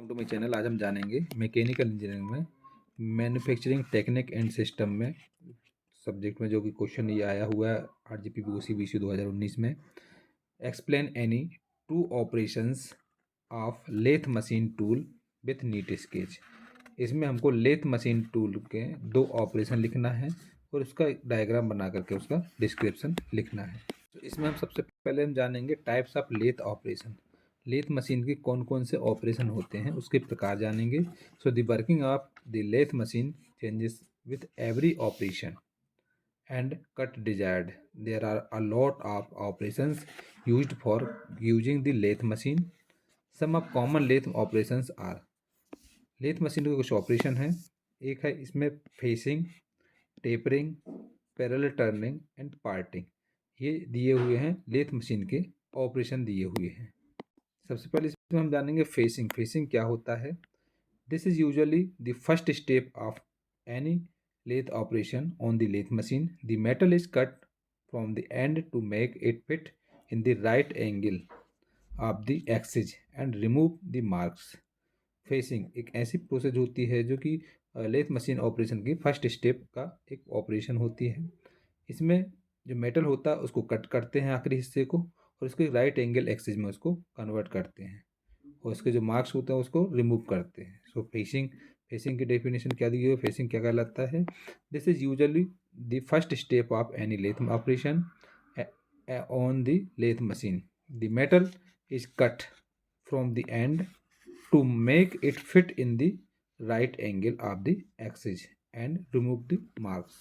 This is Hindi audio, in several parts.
Welcome to my channel. आज हम जानेंगे मैकेनिकल इंजीनियरिंग में मैन्युफैक्चरिंग टेक्निक एंड सिस्टम में सब्जेक्ट में जो कि क्वेश्चन ये आया हुआ है RGP OCBC 2019 में। Explain any two operations of lathe machine tool with neat sketch. इसमें हमको लेथ मशीन टूल के दो ऑपरेशन लिखना है और उसका डायग्राम बना करके उसका डिस्क्रिप्शन लिखना है। तो इसमें हम सबसे पहले हम जानेंगे types of lathe operation. Lathe machine के कौन कौन से ऑपरेशन होते हैं उसके प्रकार जानेंगे। So the working of the lathe machine changes with every operation and cut desired. There are a lot of operations used for using the lathe machine. Some of common lathe operations are lathe machine के कुछ ऑपरेशन हैं। एक है इसमें facing, tapering, parallel turning and parting. ये दिए हुए हैं लेथ मशीन के ऑपरेशन दिए हुए हैं। सबसे पहले इसमें हम जानेंगे फेसिंग। फेसिंग क्या होता है? This is usually the first step of any lathe operation on the lathe machine. The metal is cut from the end to make it fit in the right angle of the axis and remove the marks. Facing एक ऐसी प्रोसेस होती है जो कि लेथ मशीन ऑपरेशन की फर्स्ट स्टेप का एक ऑपरेशन होती है। इसमें जो मेटल होता है उसको कट करते हैं आखिरी हिस्से को और उसको राइट एंगल एक्सिस में उसको कन्वर्ट करते हैं और उसके जो मार्क्स होते हैं उसको रिमूव करते हैं। सो फेसिंग फेसिंग की डेफिनेशन क्या दी है? फेसिंग क्या कहलाता है? This is usually the first step of any lathe operation on the lathe machine. The metal is cut from the end to make it fit in the right angle of the axis and remove the marks.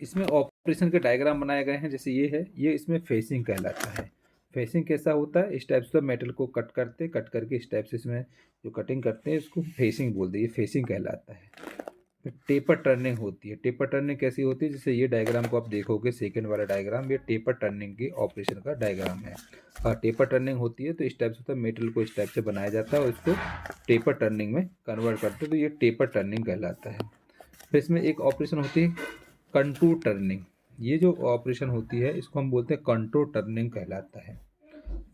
इसमें ऑपरेशन के डायग्राम बनाए गए हैं। जैसे ये है, ये इसमें फेसिंग कहलाता है। फेसिंग कैसा होता है? इस टाइप से मेटल को कट करके इस टाइप से इसमें जो कटिंग करते हैं इसको फेसिंग बोलते हैं। ये फेसिंग कहलाता है। फिर टेपर टर्निंग होती है। टेपर टर्निंग कैसी होती है? जैसे ये डायग्राम को आप देखोगे, सेकेंड वाला डायग्राम, ये टेपर टर्निंग की ऑपरेशन का डायग्राम है। और टेपर टर्निंग होती है तो इस टाइप से होता है, मेटल को इस टाइप से बनाया जाता है और इसको टेपर टर्निंग में कन्वर्ट करते हैं, तो ये टेपर टर्निंग कहलाता है। फिर इसमें एक ऑपरेशन होती है कंटूर टर्निंग। ये जो ऑपरेशन होती है इसको हम बोलते हैं कंटूर टर्निंग कहलाता है।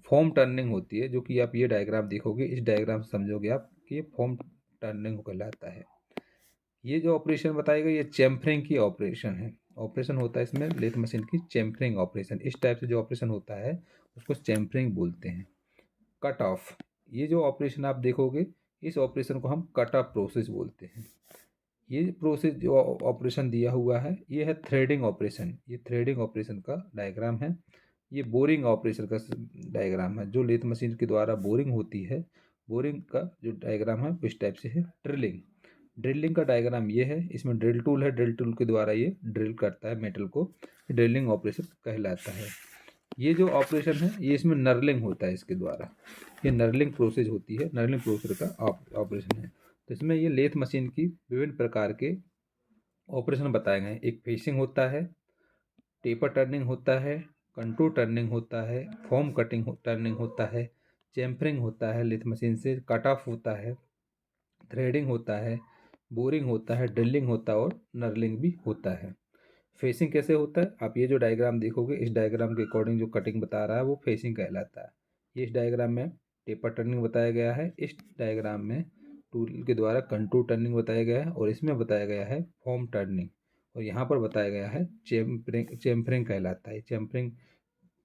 फॉर्म टर्निंग होती है, जो कि आप ये डायग्राम देखोगे, इस डायग्राम से समझोगे आप कि ये फॉर्म टर्निंग कहलाता है। ये जो ऑपरेशन बताई गई ये चैम्फरिंग की ऑपरेशन है। ऑपरेशन होता है इसमें लेथ मशीन की चैम्फरिंग ऑपरेशन। इस टाइप से जो ऑपरेशन होता है उसको चैम्फरिंग बोलते हैं। कट ऑफ, ये जो ऑपरेशन आप देखोगे इस ऑपरेशन को हम कट ऑफ प्रोसेस बोलते हैं। ये प्रोसेस जो ऑपरेशन दिया हुआ है ये है थ्रेडिंग ऑपरेशन। ये थ्रेडिंग ऑपरेशन का डायग्राम है। ये बोरिंग ऑपरेशन का डायग्राम है। जो लेथ मशीन के द्वारा बोरिंग होती है, बोरिंग का जो डायग्राम है इस टाइप से है। ड्रिलिंग, ड्रिलिंग का डायग्राम ये है। इसमें ड्रिल टूल है, ड्रिल टूल के द्वारा ये ड्रिल करता है मेटल को। ड्रिलिंग ऑपरेशन कहलाता है। ये जो ऑपरेशन है ये इसमें नर्लिंग होता है इसके द्वारा। ये नर्लिंग प्रोसेस होती है, नर्लिंग प्रोसेस का ऑपरेशन है। तो इसमें ये लेथ मशीन की विभिन्न प्रकार के ऑपरेशन बताए गए हैं। एक फेसिंग होता है, टेपर टर्निंग होता है, कंटूर टर्निंग होता है, फॉर्म कटिंग टर्निंग होता है, चैम्फरिंग होता है, लेथ मशीन से कट ऑफ होता है, थ्रेडिंग होता है, बोरिंग होता है, ड्रिलिंग होता है और नर्लिंग भी होता है। फेसिंग कैसे होता है? आप ये जो डायग्राम देखोगे इस डायग्राम के अकॉर्डिंग जो कटिंग बता रहा है वो फेसिंग कहलाता है। ये इस डायग्राम में टेपर टर्निंग बताया गया है, इस डायग्राम में टूल के द्वारा कंटूर टर्निंग बताया गया है और इसमें बताया गया है फॉर्म टर्निंग और यहाँ पर बताया गया है चैम्फरिंग कहलाता है। चैम्फरिंग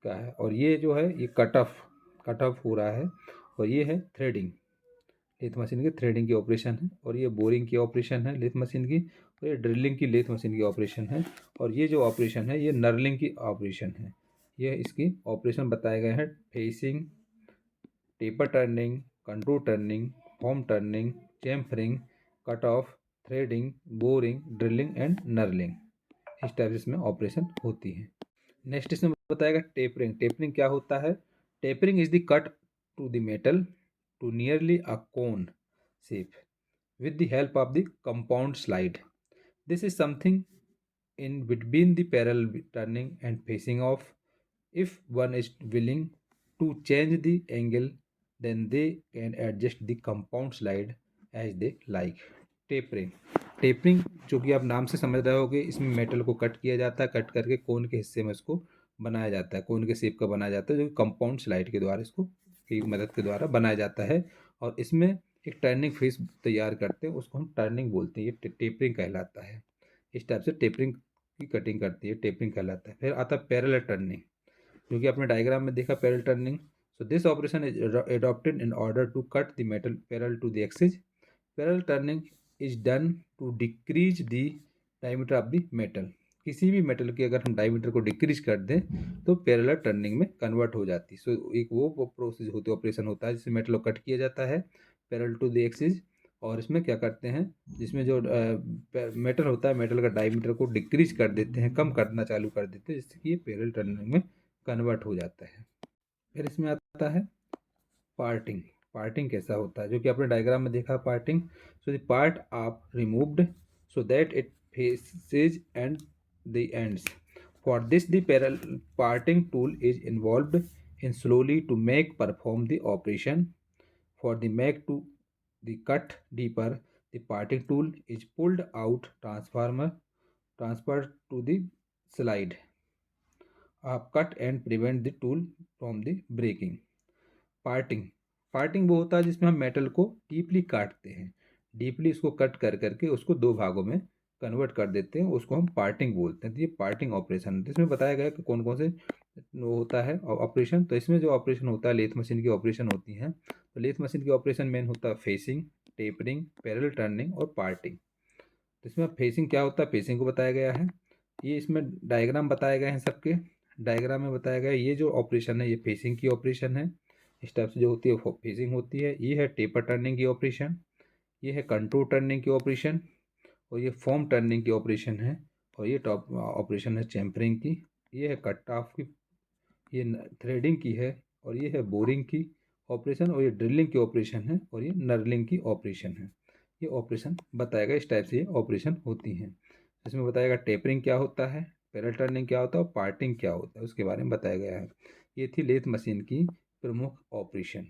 का है। और ये जो है ये कट ऑफ हो रहा है और ये है थ्रेडिंग। लेथ मशीन की थ्रेडिंग की ऑपरेशन है और ये बोरिंग की ऑपरेशन है लेथ मशीन की और ये ड्रिलिंग की लेथ मशीन की ऑपरेशन है और ये जो ऑपरेशन है ये नर्लिंग की ऑपरेशन है। ये इसकी ऑपरेशन बताए गए हैं। Facing, taper turning, contour turning, form turning, chamfering, cut off, threading, boring, drilling and knurling. इस टाइप से इसमें ऑपरेशन होती है। नेक्स्ट इसमें बताएगा टेपरिंग। टेपरिंग क्या होता है? Tapering is the cut to the metal to nearly a cone shape with the help of the compound slide. This is something in between the parallel turning and facing off. If one is willing to change the angle, then they can adjust the compound slide as they like. Tapering, tapering जो कि आप नाम से समझ रहे होगे, इसमें मेटल को कट किया जाता है, कट करके कोन के हिस्से में इसको बनाया जाता है, कोन के शेप का बनाया जाता है, जो कि कंपाउंड स्लाइड के द्वारा इसको की मदद के द्वारा बनाया जाता है। और इसमें एक टर्निंग फेस तैयार करते हैं, उसको हम टर्निंग बोलते हैं, ये टेपरिंग कहलाता है। इस टाइप से टेपरिंग की कटिंग करती है, टेपरिंग कहलाता है। फिर आता है पैरेलल टर्निंग, जो कि आपने डायग्राम में देखा parallel turning. So this operation is adopted in order to cut the metal parallel to the axis. Parallel turning is done to decrease the diameter of the metal. किसी भी मेटल की अगर हम डायमीटर को डिक्रीज कर दें तो पैरेलल टर्निंग में कन्वर्ट हो जाती है। सो एक वो प्रोसेस होती है, ऑपरेशन होता है जिसमें मेटल को कट किया जाता है पैरेलल टू द एक्सिस, और इसमें क्या करते हैं, जिसमें जो मेटल होता है, मेटल का डायमीटर को डिक्रीज कर देते हैं, कम करना चालू कर देते हैं, जिससे कि ये पैरेलल टर्निंग में कन्वर्ट हो जाता है। फिर इसमें आता है पार्टिंग। पार्टिंग कैसा होता है, जो कि आपने डायग्राम में देखा पार्टिंग। सो द पार्ट आप removed so that it faces and the ends. For this the parallel parting tool is involved in slowly to make perform the operation. For the make to the cut deeper the parting tool is pulled out transfer to the slide cut and prevent the tool from the breaking. Parting, parting वो होता है जिसमें हम मेटल को डीपली काटते हैं, डीपली उसको कट कर करके उसको दो भागों में कन्वर्ट कर देते हैं, उसको हम पार्टिंग बोलते हैं। तो ये पार्टिंग ऑपरेशन है। इसमें बताया गया है कि कौन कौन से वो होता है ऑपरेशन। तो इसमें जो ऑपरेशन होता है, लेथ मशीन की ऑपरेशन होती हैं। तो लेथ मशीन की ऑपरेशन मेन होता है फेसिंग, टेपरिंग, पैरेलल टर्निंग और पार्टिंग। तो इसमें फेसिंग क्या होता है, फेसिंग को बताया गया है। ये इसमें डायग्राम बताए गए हैं सबके। डायग्राम में बताया गया है ये जो ऑपरेशन है ये फेसिंग की ऑपरेशन है। इस टाइप से जो होती है वो फेसिंग होती है। ये है टेपर टर्निंग की ऑपरेशन, ये है कंटूर टर्निंग की ऑपरेशन, और ये फॉर्म टर्निंग की ऑपरेशन है, और ये टॉप ऑपरेशन है चैम्फरिंग की। ये है कट ऑफ की, ये थ्रेडिंग की है, और ये है बोरिंग की ऑपरेशन, और ये ड्रिलिंग की ऑपरेशन है, और ये नर्लिंग की ऑपरेशन है। ये ऑपरेशन बताएगा, इस टाइप से ये ऑपरेशन होती हैं। इसमें बताएगा टेपरिंग क्या होता है, पैरेलल टर्निंग क्या होता है, और पार्टिंग क्या होता है, उसके बारे में बताया गया है। ये थी लेथ मशीन की प्रमुख ऑपरेशन।